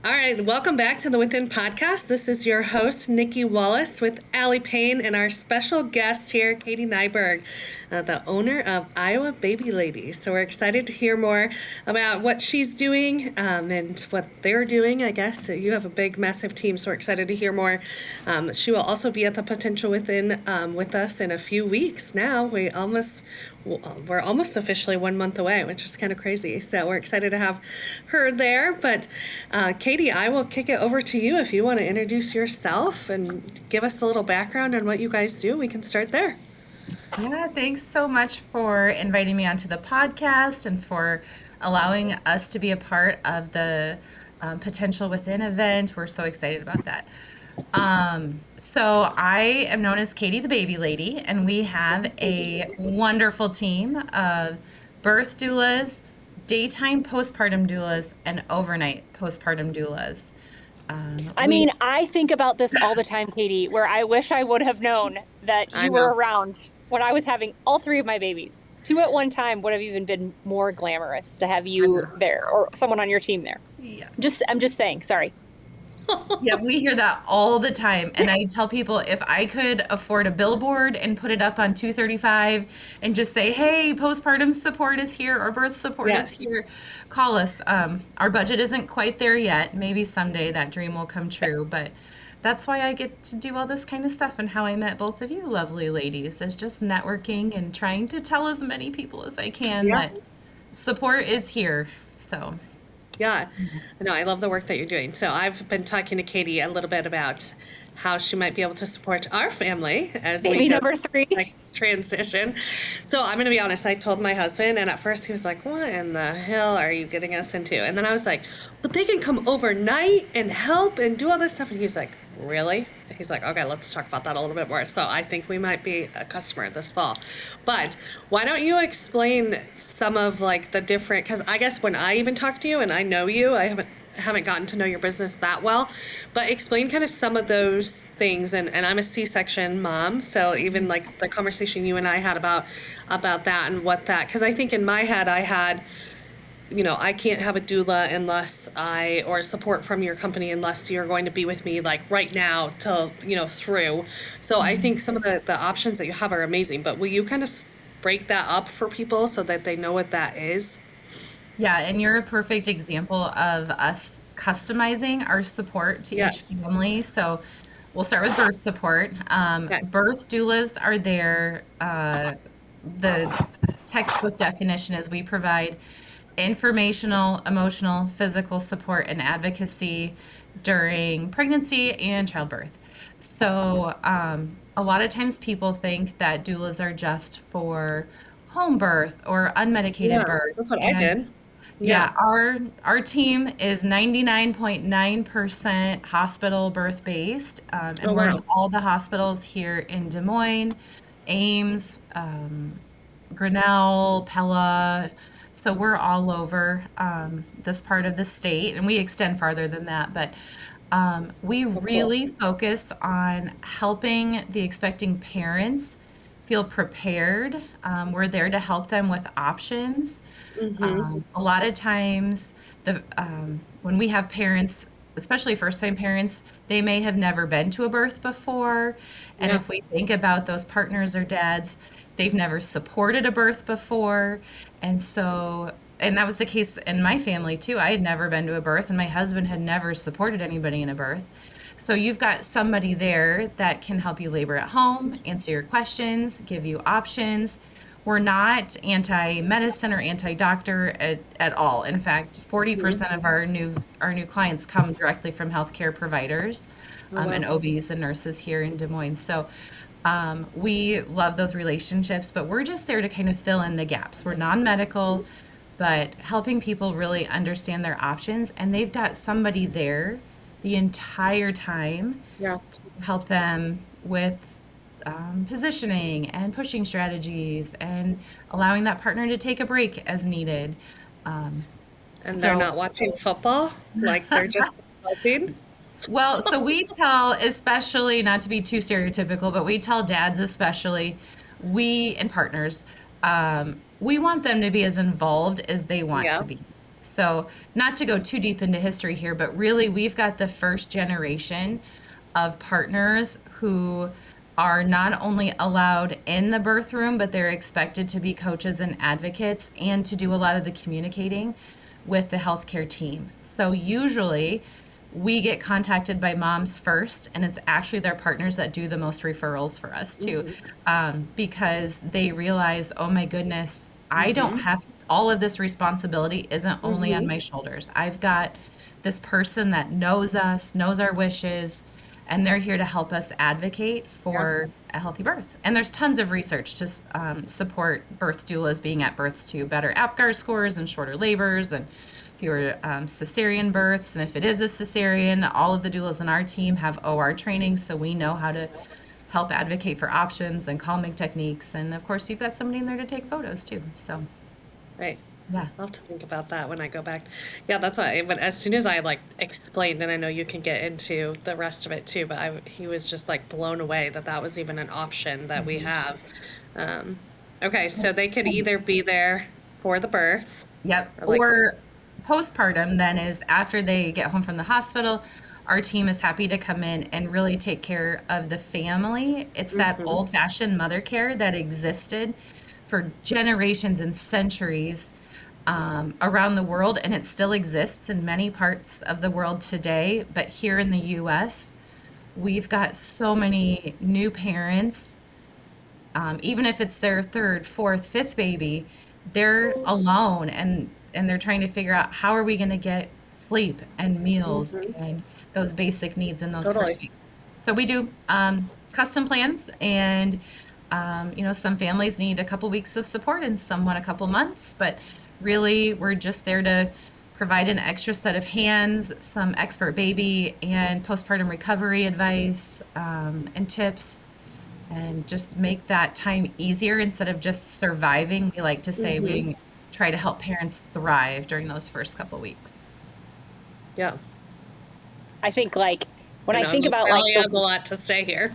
All right, welcome back to the Within Podcast. This is your host, Nicky Wallace, with Payne, and our special guest here, Katie Nyberg, the owner of Iowa Baby Ladies. So we're excited to hear more about what she's doing and what they're doing, I guess. You have a big, massive team, so we're excited to hear more. She will also be at the Potential Within with us in a few weeks now. We're almost officially 1 month away, which is kind of crazy. So we're excited to have her there. But Katie, I will kick it over to you if you want to introduce yourself and give us a little background on what you guys do. We can start there. Yeah, thanks so much for inviting me onto the podcast and for allowing us to be a part of the Potential Within event. We're so excited about that. So I am known as Katie the Baby Lady, and we have a wonderful team of birth doulas, daytime postpartum doulas, and overnight postpartum doulas. I think about this all the time, Katie, where I wish I would have known that I you were know. around when I was having all three of my babies. Two at one time would have even been more glamorous to have you there or someone on your team there. Yeah. I'm just saying, sorry. Yeah, we hear that all the time. And I tell people if I could afford a billboard and put it up on 235 and just say, hey, postpartum support is here or birth support is Yes. here, call us. Our budget isn't quite there yet. Maybe someday that dream will come true. But that's why I get to do all this kind of stuff and how I met both of you lovely ladies is just networking and trying to tell as many people as I can Yeah. that support is here. So. Yeah, I know. I love the work that you're doing. So I've been talking to Katie a little bit about how she might be able to support our family as we Baby go number 3. next transition. So I'm going to be honest. I told my husband, and at first he was like, "What in the hell are you getting us into?" And then I was like, "But they can come overnight and help and do all this stuff." And he's like, "Really?" He's like, "Okay, let's talk about that a little bit more." So I think we might be a customer this fall. But why don't you explain some of like the different? Because I guess when I even talk to you, and I know you, I haven't gotten to know your business that well, but explain kind of some of those things. And I'm a C-section mom, so even like the conversation you and I had about that and what that, because I think in my head I had, I can't have a doula or support from your company unless you're going to be with me like right now till, through. So I think some of the options that you have are amazing, but will you kind of break that up for people so that they know what that is? Yeah, and you're a perfect example of us customizing our support to each Yes. family. So we'll start with birth support. Okay. Birth doulas are there. The textbook definition is we provide informational, emotional, physical support and advocacy during pregnancy and childbirth. So a lot of times people think that doulas are just for home birth or unmedicated Yeah, birth. that's what I And did. Yeah. yeah, our team is 99.9% hospital birth based, Oh, and we're in wow. all the hospitals here in Des Moines, Ames, Grinnell, Pella. So we're all over this part of the state, and we extend farther than that. But we So cool. really focus on helping the expecting parents feel prepared. We're there to help them with options. A lot of times, when we have parents, especially first-time parents, they may have never been to a birth before. And Yeah. if we think about those partners or dads, they've never supported a birth before. And that was the case in my family too. I had never been to a birth, and my husband had never supported anybody in a birth. So you've got somebody there that can help you labor at home, answer your questions, give you options. We're not anti-medicine or anti-doctor at all. In fact, 40% of our new clients come directly from healthcare providers, Oh, and wow. OBs and nurses here in Des Moines. So we love those relationships, but we're just there to kind of fill in the gaps. We're non-medical, but helping people really understand their options, and they've got somebody there the entire time Yeah. to help them with positioning and pushing strategies and allowing that partner to take a break as needed. Um, And they're so not watching football, like they're just helping. Well, so we tell, especially not to be too stereotypical, but we tell dads, especially, and partners, we want them to be as involved as they want Yeah. to be. So, not to go too deep into history here, but really, we've got the first generation of partners who are not only allowed in the birth room, but they're expected to be coaches and advocates and to do a lot of the communicating with the healthcare team. So, usually, we get contacted by moms first, and it's actually their partners that do the most referrals for us too, because they realize, oh my goodness, I don't have all of this responsibility isn't only on my shoulders. I've got this person that knows us, knows our wishes, and they're here to help us advocate for a healthy birth. And there's tons of research to support birth doulas being at births too, better APGAR scores and shorter labors and fewer cesarean births. And if it is a cesarean, all of the doulas in our team have OR training, so we know how to help advocate for options and calming techniques. And of course, you've got somebody in there to take photos too. So, Right. yeah. I'll have to think about that when I go back. Yeah, that's why. But as soon as I like explained, and I know you can get into the rest of it too, but he was just like blown away that that was even an option that we have. Okay, so they could either be there for the birth. Yep. Or, like- Or postpartum then is after they get home from the hospital, our team is happy to come in and really take care of the family. It's that old-fashioned mother care that existed for generations and centuries around the world, and it still exists in many parts of the world today. But here in the U.S., we've got so many new parents, even if it's their third, fourth, fifth baby, they're alone and they're trying to figure out how are we going to get sleep and meals and those basic needs in those first weeks. So we do custom plans, and some families need a couple weeks of support and some want a couple months, but really we're just there to provide an extra set of hands, some expert baby and postpartum recovery advice and tips, and just make that time easier instead of just surviving. We like to say we try to help parents thrive during those first couple weeks. Yeah. I think like when I think Luke about really like has a lot to say here.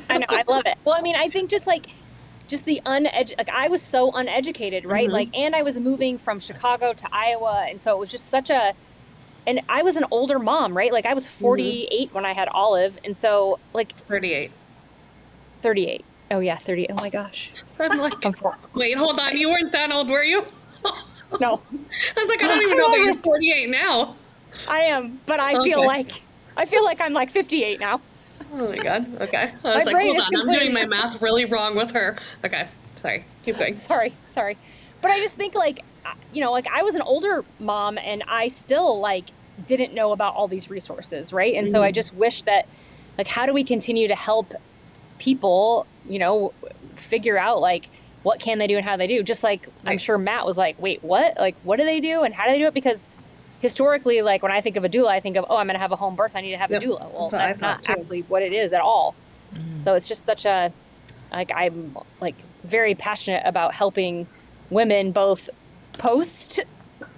I know, I love it. Well, I mean, I think just the like I was so uneducated, right? Like, and I was moving from Chicago to Iowa, and so it was just and I was an older mom, right? Like I was 48 when I had Olive, and so like 38. 38. Oh yeah, 30. Oh my gosh. I'm like, wait, hold on. You weren't that old, were you? No. I was like, I don't even know that you're 48 now. I am, but I feel like I'm like 58 now. Oh my God. Okay. I was like, hold on. I'm doing my math really wrong with her. Okay. Sorry. Keep going. Sorry. But I just think like I was an older mom and I still like didn't know about all these resources, right? And so I just wish that like, how do we continue to help people, figure out like what can they do and how they do? Just like I'm sure Matt was like, wait, what? Like, what do they do and how do they do it? Because historically, like when I think of a doula, I think of, oh, I'm going to have a home birth. I need to have a doula. Well, that's not actually what it is at all. So it's just such a, like, I'm like very passionate about helping women both post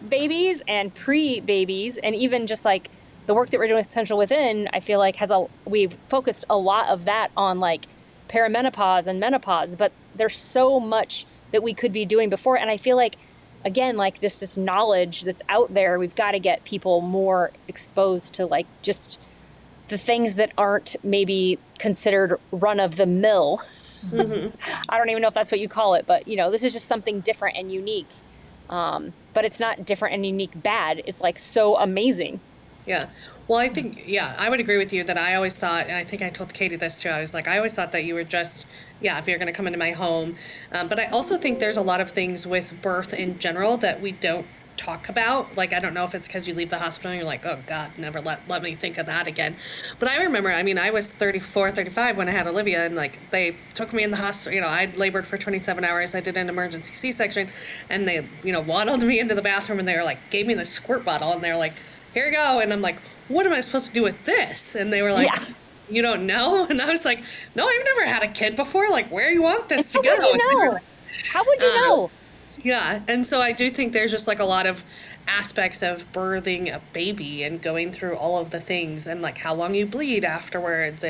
babies and pre babies. And even just like the work that we're doing with Potential Within, I feel like we've focused a lot of that on like perimenopause and menopause, but there's so much that we could be doing before. And I feel like, again, like this knowledge that's out there, we've got to get people more exposed to like just the things that aren't maybe considered run of the mill. I don't even know if that's what you call it, but this is just something different and unique. But it's not different and unique bad. It's like so amazing. Yeah. Well, I think, I would agree with you that I always thought, and I think I told Katie this too, I was like, I always thought that you were just, if you're going to come into my home. But I also think there's a lot of things with birth in general that we don't talk about. Like, I don't know if it's because you leave the hospital and you're like, oh God, never let me think of that again. But I remember, I was 34, 35 when I had Olivia, and like they took me in the hospital, I'd labored for 27 hours. I did an emergency C-section, and they, waddled me into the bathroom, and they were like, gave me the squirt bottle, and they were like, here you go. And I'm like, what am I supposed to do with this? And they were like, you don't know? And I was like, no, I've never had a kid before. Like, where do you want this to go? How would you know? How would you know? Yeah. And so I do think there's just like a lot of aspects of birthing a baby and going through all of the things, and like how long you bleed afterwards,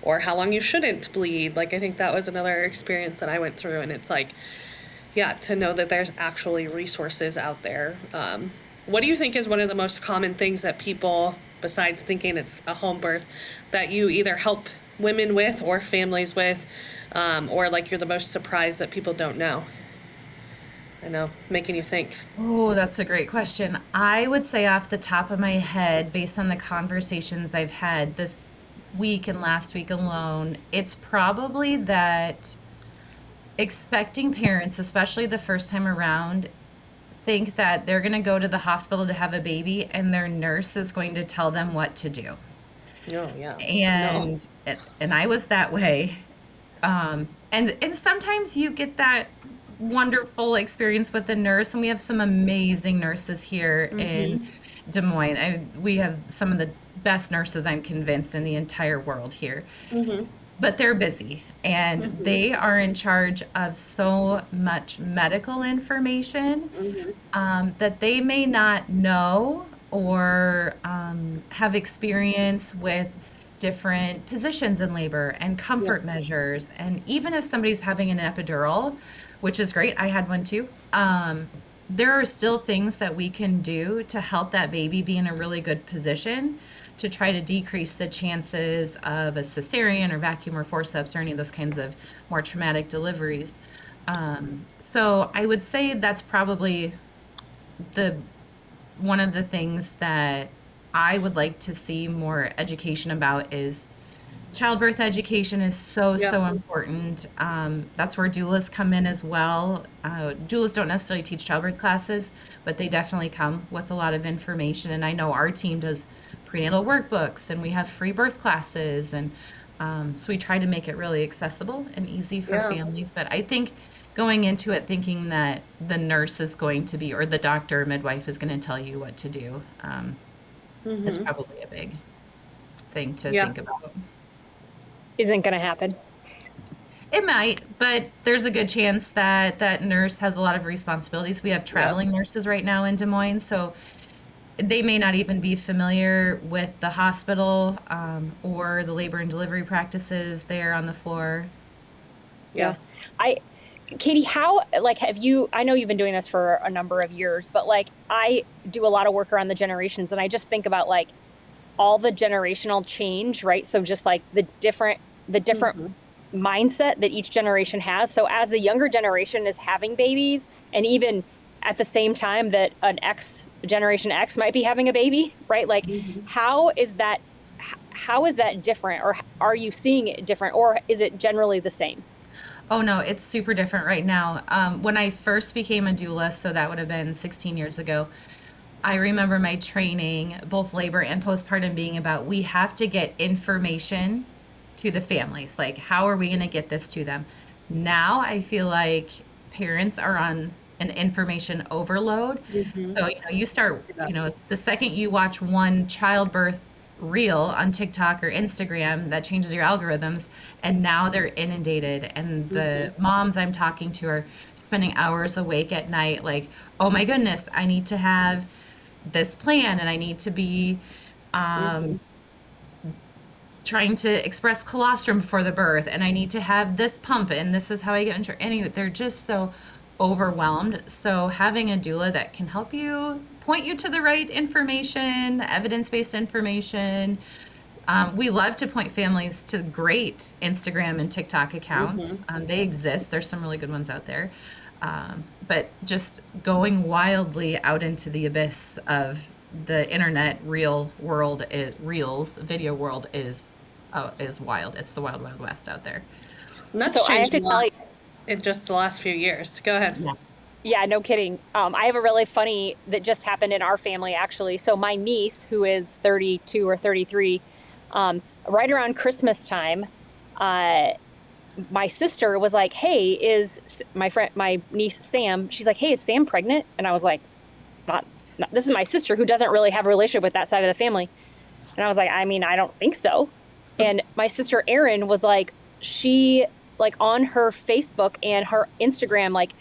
or how long you shouldn't bleed. Like, I think that was another experience that I went through, and it's like, to know that there's actually resources out there. what do you think is one of the most common things that people, besides thinking it's a home birth, that you either help women with or families with, or like you're the most surprised that people don't know? I know, making you think. Oh, that's a great question. I would say off the top of my head, based on the conversations I've had this week and last week alone, it's probably that expecting parents, especially the first time around, think that they're going to go to the hospital to have a baby and their nurse is going to tell them what to do. Oh, yeah. And I was that way. And sometimes you get that wonderful experience with the nurse, and we have some amazing nurses here in Des Moines. We have some of the best nurses, I'm convinced, in the entire world here. But they're busy, and they are in charge of so much medical information that they may not know or have experience with different positions in labor and comfort measures. And even if somebody's having an epidural, which is great, I had one too, there are still things that we can do to help that baby be in a really good position to try to decrease the chances of a cesarean or vacuum or forceps or any of those kinds of more traumatic deliveries. So I would say that's probably one of the things that I would like to see more education about is childbirth education is so important. That's where doulas come in as well. Doulas don't necessarily teach childbirth classes, but they definitely come with a lot of information. And I know our team does prenatal workbooks, and we have free birth classes. And so we try to make it really accessible and easy for families. But I think going into it thinking that the nurse is going to be, or the doctor or midwife is going to tell you what to do, is probably a big thing to think about. Isn't going to happen. It might, but there's a good chance that that nurse has a lot of responsibilities. We have traveling nurses right now in Des Moines, so they may not even be familiar with the hospital or the labor and delivery practices there on the floor. Katie, how, like, I know you've been doing this for a number of years, but like, I do a lot of work around the generations, and I just think about like all the generational change, right? So just like the different mindset that each generation has. So as the younger generation is having babies, and even at the same time that Generation X might be having a baby, right? Like, how is that different, or are you seeing it different, or is it generally the same? Oh no, it's super different right now. When I first became a doula, so that would have been 16 years ago, I remember my training, both labor and postpartum, being about we have to get information to the families. Like, how are we going to get this to them? Now I feel like parents are on an information overload. So, you start, the second you watch one childbirth reel on TikTok or Instagram, that changes your algorithms, and now they're inundated. And the moms I'm talking to are spending hours awake at night, like, oh my goodness, I need to have this plan, and I need to be trying to express colostrum before the birth, and I need to have this pump, and this is how I get insured. Anyway, they're just so overwhelmed. So having a doula that can help you, point you to the right information, the evidence-based information. We love to point families to great Instagram and TikTok accounts. They exist. There's some really good ones out there. But just going wildly out into the abyss of the internet video world is wild. It's the wild, wild west out there. And that's So I have changed to a lot tell you, in just the last few years. Go ahead. yeah, no kidding. I have a really funny that just happened in our family, actually. So my niece, who is 32 or 33, right around Christmas time, my sister was like, "Hey, is my niece Sam?" She's like, "Hey, is Sam pregnant?" And I was like, "Not." This is my sister, who doesn't really have a relationship with that side of the family. And I was like, "I mean, I don't think so." And my sister Erin was like, she, like, on her Facebook and her Instagram, like,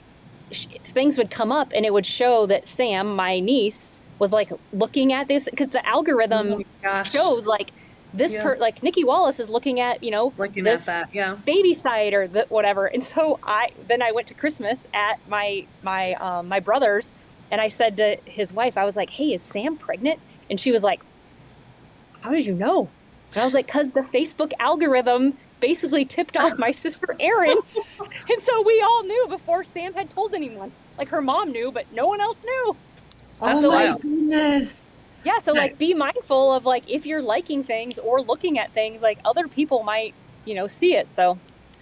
things would come up and it would show that Sam, my niece, was like looking at this, because the algorithm shows like this like Nicky Wallace is looking at, Looking this at that, baby site or whatever. And so I went to Christmas at my brother's, And I said to his wife, I was like, hey, is Sam pregnant? And she was like, how did you know? And I was like, because the Facebook algorithm basically tipped off my sister Erin. And so we all knew before Sam had told anyone. Like her mom knew, but no one else knew. That's Oh my wild. goodness. Yeah, so Right. like be mindful of like if you're liking things or looking at things, like other people might, see it. So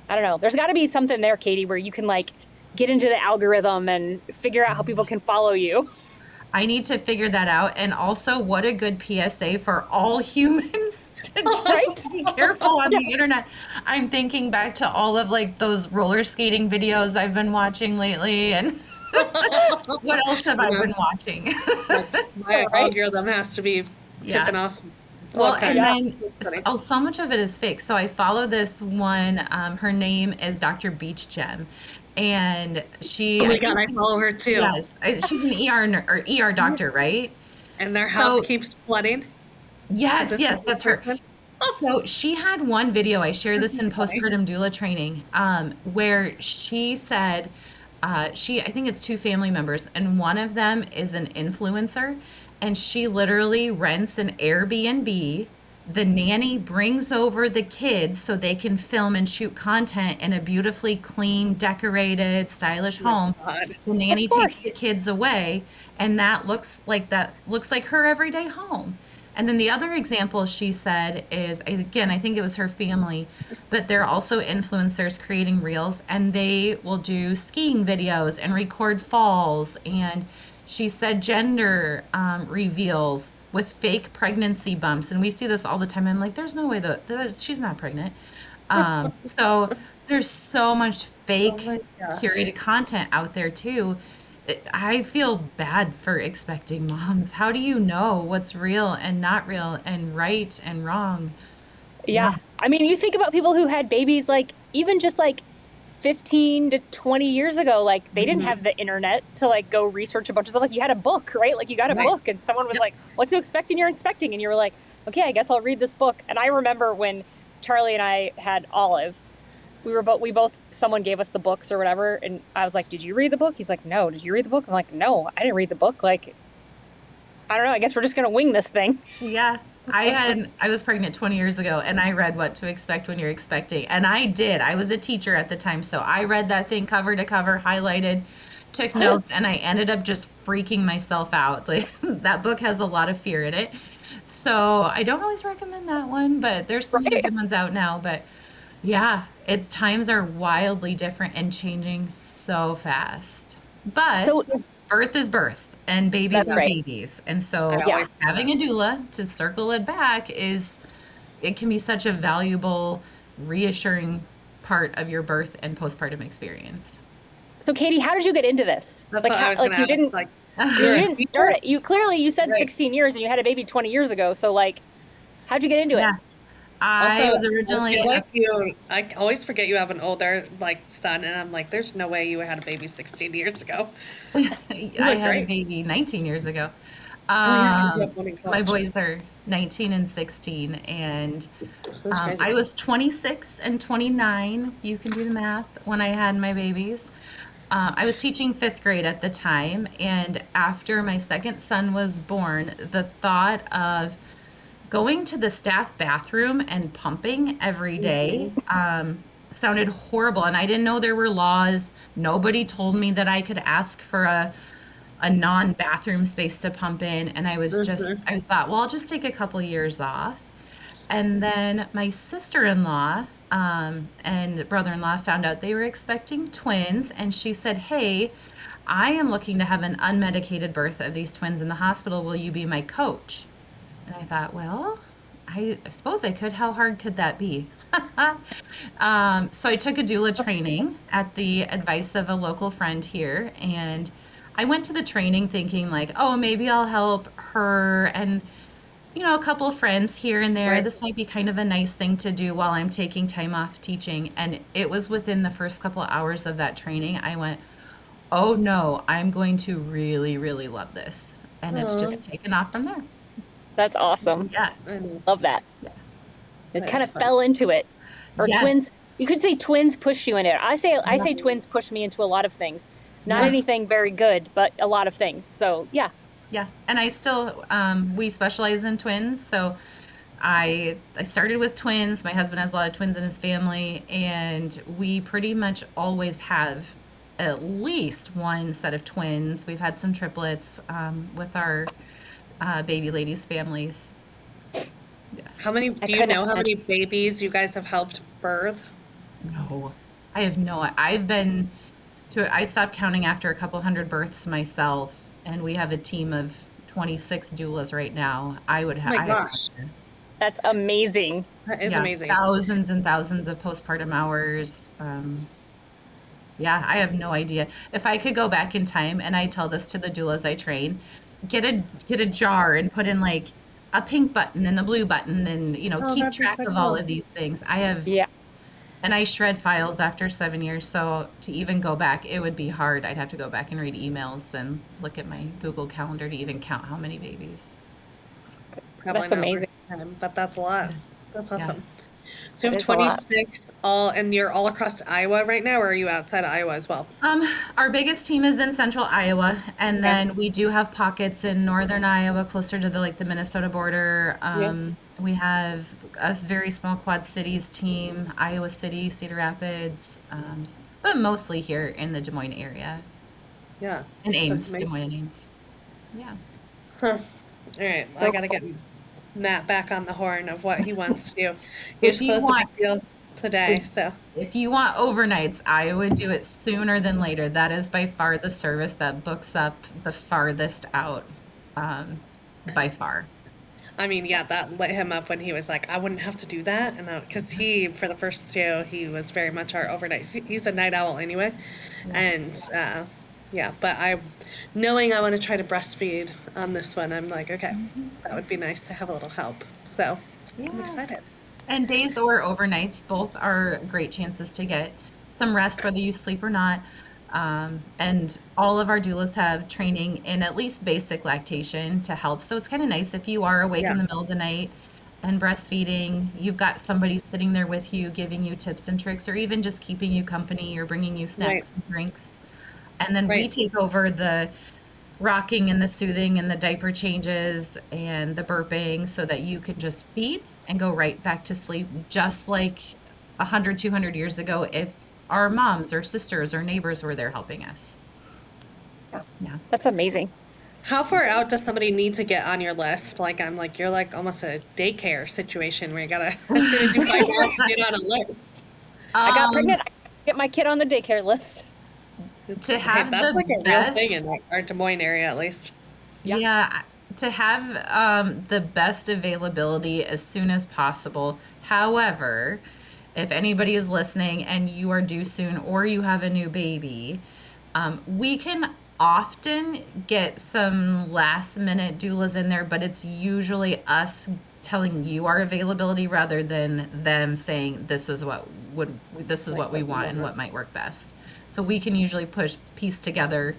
I don't know. There's got to be something there, Katie, where you can like get into the algorithm and figure out how people can follow you. I need to figure that out. And also, what a good PSA for all humans to just Right? be careful on the internet. I'm thinking back to all of like those roller skating videos I've been watching lately, and what else have I been watching? Like, my Right. algorithm has to be Yeah. tipping off. Well, Okay. and Yeah. then That's funny. so much of it is fake. So I follow this one. Her name is Dr. Beach Gem, and she. Oh my I God, think I follow her too. yes, she's an ER doctor, right? And their house So- keeps flooding. Yes, This yes, is the that's her. person? So she had one video, I share This this in is funny. postpartum doula training, where she said, I think it's two family members, and one of them is an influencer, and she literally rents an Airbnb. The nanny brings over the kids so they can film and shoot content in a beautifully clean, decorated, stylish home. God. The nanny Of course. takes the kids away, and that looks like her everyday home. And then the other example she said is, again, I think it was her family, but they're also influencers creating reels, and they will do skiing videos and record falls. And she said gender reveals with fake pregnancy bumps. And we see this all the time. I'm like, there's no way that she's not pregnant. So there's so much fake Oh my gosh. curated content out there too. I feel bad for expecting moms. How do you know what's real and not real and right and wrong? Yeah. I mean, you think about people who had babies like even just like 15 to 20 years ago, like they didn't have the internet to like go research a bunch of stuff. Like you had a book, right? Like you got a Right. book and someone was like, what to expect in your inspecting? And you were like, okay, I guess I'll read this book. And I remember when Charlie and I had Olive, someone gave us the books or whatever. And I was like, did you read the book? He's like, no. Did you read the book? I'm like, no, I didn't read the book. Like, I don't know. I guess we're just going to wing this thing. Yeah. I was pregnant 20 years ago, and I read What to Expect When You're Expecting. And I did. I was a teacher at the time, so I read that thing cover to cover, highlighted, took notes, and I ended up just freaking myself out. Like that book has a lot of fear in it. So I don't always recommend that one, but there's some Right. good ones out now. But yeah, times are wildly different and changing so fast. But So- birth is birth, and babies That's are right. babies. And so I always say having a doula, to circle it back, it can be such a valuable, reassuring part of your birth and postpartum experience. So Katie, how did you get into this? That's like, what I was like going to you ask. didn't, Like, you didn't start it. You said Right. 16 years and you had a baby 20 years ago. So like, how'd you get into Yeah. it? I was I originally feel like I always forget you have an older like son, and I'm like, there's no way you had a baby 16 years ago. I had a great. baby 19 years ago. yeah, 'cause you have one in My college. boys are 19 and 16, and That's crazy. I was 26 and 29. You can do the math when I had my babies. I was teaching fifth grade at the time, and after my second son was born, the thought of going to the staff bathroom and pumping every day sounded horrible. And I didn't know there were laws. Nobody told me that I could ask for a non-bathroom space to pump in. And I was I thought, well, I'll just take a couple years off. And then my sister-in-law and brother-in-law found out they were expecting twins. And she said, hey, I am looking to have an unmedicated birth of these twins in the hospital. Will you be my coach? And I thought, well, I suppose I could. How hard could that be? So I took a doula training at the advice of a local friend here. And I went to the training thinking like, oh, maybe I'll help her and, a couple of friends here and there. Right. This might be kind of a nice thing to do while I'm taking time off teaching. And it was within the first couple of hours of that training, I went, oh no, I'm going to really, really love this. And it's just taken off from there. That's awesome. Yeah. I know. Love that. It That's kind of fun. fell into it. Or Yes. twins. You could say twins pushed you in it. I say twins pushed me into a lot of things. Not Yeah. anything very good, but a lot of things. So yeah. Yeah, and I still we specialize in twins, so I started with twins. My husband has a lot of twins in his family, and we pretty much always have at least one set of twins. We've had some triplets with our baby ladies' families. Yeah. How many, I do you couldn't know how many imagine. babies you guys have helped birth? No, I have no. I've been to. I stopped counting after a couple hundred births myself, and we have a team of 26 doulas right now. I would Oh have. my I have gosh, That's amazing. that is yeah, amazing. thousands and thousands of postpartum hours. Yeah, I have no idea. If I could go back in time, and I tell this to the doulas I train, get a jar and put in like a pink button and a blue button, and Oh, keep that'd be track so of all cool. of these things. I have, Yeah. and I shred files after 7 years, so to even go back, it would be hard. I'd have to go back and read emails and look at my Google Calendar to even count how many babies. Probably That's not worth amazing. the time, but that's a lot. That's Yeah. awesome. So you That have is a lot. 26 all, and you're all across Iowa right now, or are you outside of Iowa as well? Our biggest team is in central Iowa, and Okay. then we do have pockets in northern Iowa, closer to the Minnesota border. Yeah. We have a very small Quad Cities team, Iowa City, Cedar Rapids, but mostly here in the Des Moines area, Yeah. and That's Ames, Des amazing. Moines and Ames. Yeah. Huh. All right. Well, I So gotta cool. get Matt back on the horn of what he wants to do. He was If you supposed to want, be deal today, so if you want overnights, I would do it sooner than later. That is by far the service that books up the farthest out, um, by far. I mean, yeah, that lit him up when he was like, I wouldn't have to do that, and because he, for the first two, he was very much our overnight. He's a night owl anyway, and yeah, but knowing I want to try to breastfeed on this one, I'm like, okay, that would be nice to have a little help. So I'm Yeah. excited. And days or overnights, both are great chances to get some rest, whether you sleep or not. And all of our doulas have training in at least basic lactation to help. So it's kind of nice if you are awake Yeah, in the middle of the night and breastfeeding, you've got somebody sitting there with you, giving you tips and tricks, or even just keeping you company or bringing you right, snacks and drinks. And then we right. take over the rocking and the soothing and the diaper changes and the burping so that you can just feed and go right back to sleep, just like 100, 200 years ago if our moms or sisters or neighbors were there helping us. Yeah. That's amazing. How far out does somebody need to get on your list? Like, I'm like, you're like almost a daycare situation where you gotta, as soon as you find out, get on a list. I got Um, pregnant. I get my kid on the daycare list. to Hey, have that's the like a real thing in best, like, our Des Moines area, at least. Yeah. yeah, to have the best availability as soon as possible. However, if anybody is listening and you are due soon or you have a new baby, we can often get some last minute doulas in there, but it's usually us telling you our availability rather than them saying this is Like what we what you want and want. what might work best. So we can usually piece together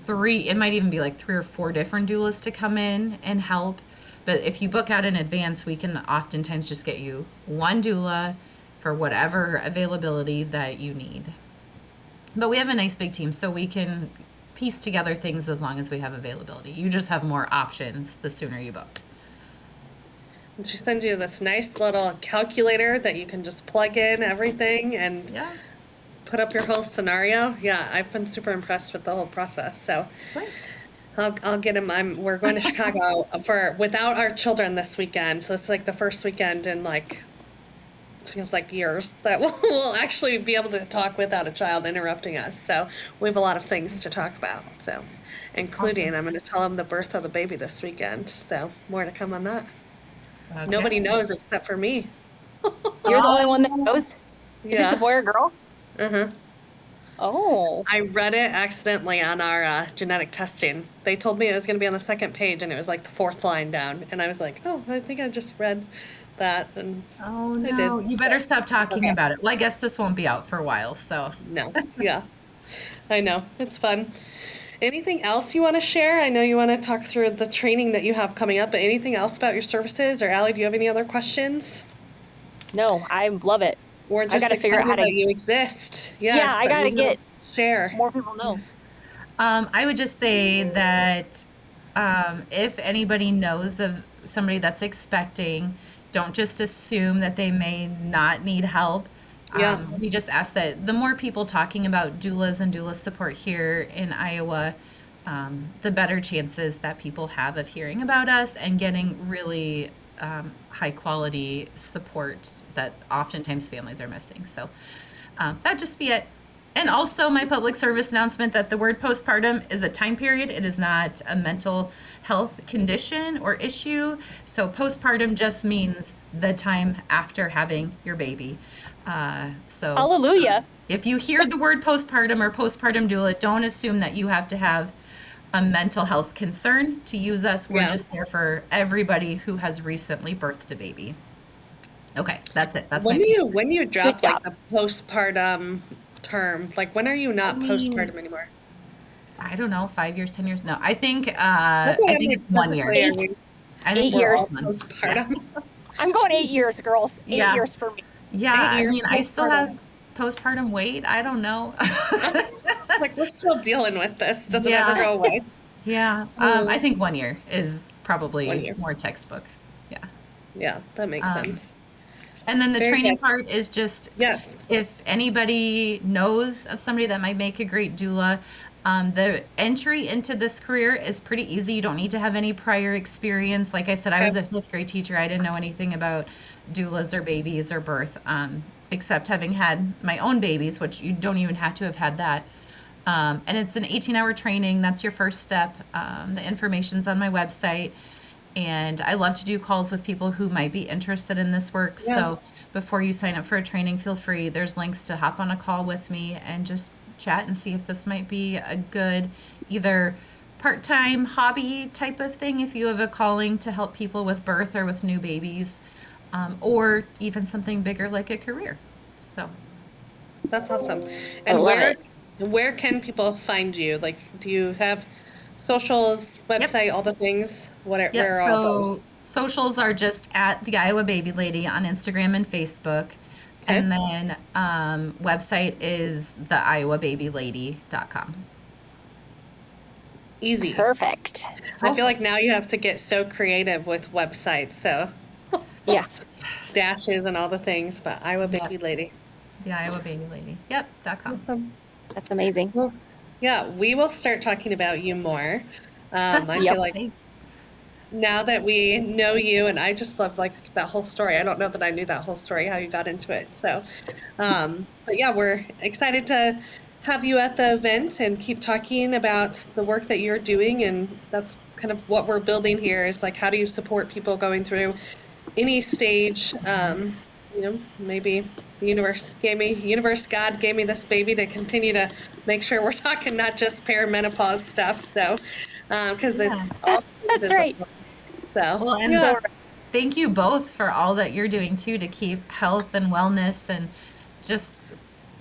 it might even be like 3 or 4 different doulas to come in and help. But if you book out in advance, we can oftentimes just get you one doula for whatever availability that you need. But we have a nice big team, so we can piece together things as long as we have availability. You just have more options the sooner you book. And she sends you this nice little calculator that you can just plug in everything and Yeah. put up your whole scenario. Yeah, I've been super impressed with the whole process. So Great. I'll get him. We're going to Chicago for without our children this weekend. So it's like the first weekend in like it feels like years that we'll actually be able to talk without a child interrupting us. So we have a lot of things to talk about. So including Awesome. I'm going to tell him the birth of the baby this weekend. So more to come on that. Okay. Nobody knows except for me. You're the only one that Oh, knows if it's a Yeah. boy or girl. Uh-huh. Oh, I read it accidentally on our genetic testing. They told me it was going to be on the second page, and it was like the fourth line down. And I was like, oh, I think I just read that, and oh I no, did. you better stop talking Okay. about it. Well, I guess this won't be out for a while, so. No, yeah, I know. It's fun. Anything else you want to share? I know you want to talk through the training that you have coming up, but anything else about your services? Or Allie, do you have any other questions? no, I love it. We're I just got to figure out excited how that to, you exist. yeah, Yes, I that got to you will get share. more people know. I would just say that if anybody knows of somebody that's expecting, don't just assume that they may not need help. Yeah. We just ask that the more people talking about doulas and doula support here in Iowa, the better chances that people have of hearing about us and getting really high quality support that oftentimes families are missing. So that'd just be it. And also my public service announcement that the word postpartum is a time period. It is not a mental health condition or issue. So postpartum just means the time after having your baby. So Hallelujah. if you hear the word postpartum or postpartum doula, don't assume that you have to have a mental health concern to use us. We're Yeah. just there for everybody who has recently birthed a baby. Okay, that's it. That's When my do you drop Good like job. the postpartum term? Like when are you not I mean, postpartum anymore? I don't know, 5 years, 10 years. No, I think That's what I I'm think like. it's 1 year. Technically, are Eight. we, I think 8 we're all years. one. postpartum? I'm going 8 years, girls. 8 Yeah. years for me. Yeah, 8 I years mean, I still postpartum. have postpartum weight. I don't know. Like we're still dealing with this. Does it Yeah. ever go away? Yeah, I think 1 year is 1 probably year. more textbook. Yeah. Yeah, that makes sense. And then the Very training good. part is just Yeah. if anybody knows of somebody that might make a great doula, the entry into this career is pretty easy. You don't need to have any prior experience. Like I said, I was Okay. a fifth grade teacher. I didn't know anything about doulas or babies or birth, except having had my own babies, which you don't even have to have had that. And it's an 18-hour training. That's your first step. The information's on my website. And I love to do calls with people who might be interested in this work. Yeah. So before you sign up for a training, feel free. There's links to hop on a call with me and just chat and see if this might be a good either part-time hobby type of thing if you have a calling to help people with birth or with new babies, or even something bigger like a career. So That's awesome. I And love where can people find you? Like, do you have socials, website, all the things? Yep, Where are all those? so socials are just at the Iowa Baby Lady on Instagram and Facebook. Okay. And then website is theiowababylady.com. Easy. Perfect. I feel like now you have to get so creative with websites, so Yeah. dashes and all the things. But Iowa Baby Lady. The Iowa Baby Lady. Yep, .com. Awesome. That's amazing. Well, yeah, we will start talking about you more. I Yep. feel like Thanks. now that we know you, and I just love like that whole story. I don't know that I knew that whole story, how you got into it. So, but yeah, we're excited to have you at the event and keep talking about the work that you're doing. And that's kind of what we're building here is like, how do you support people going through any stage? Maybe the universe, God gave me this baby to continue to make sure we're talking not just perimenopause stuff. So, because Yeah. it's also That's right. so, Well, and yeah. thank you both for all that you're doing too to keep health and wellness and just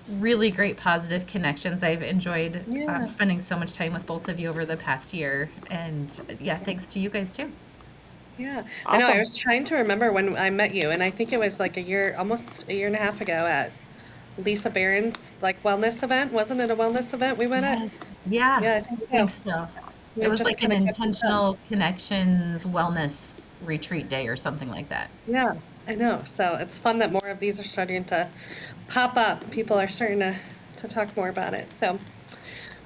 really great positive connections. I've enjoyed Yeah. spending so much time with both of you over the past year. And yeah, thanks to you guys too. Yeah, I know. I Awesome. was trying to remember when I met you, and I think it was like almost a year and a half ago at Lisa Barron's like wellness event. Wasn't it a wellness event we went at? Yeah, Yeah, I think so. It was just like an kinda kept in touch. intentional connections wellness retreat day or something like that. Yeah, I know. So it's fun that more of these are starting to pop up. People are starting to talk more about it. So,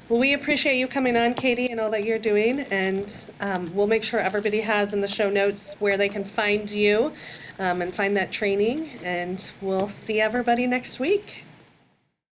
well, we appreciate you coming on, Katie, and all that you're doing. And we'll make sure everybody has in the show notes where they can find you and find that training. And we'll see everybody next week.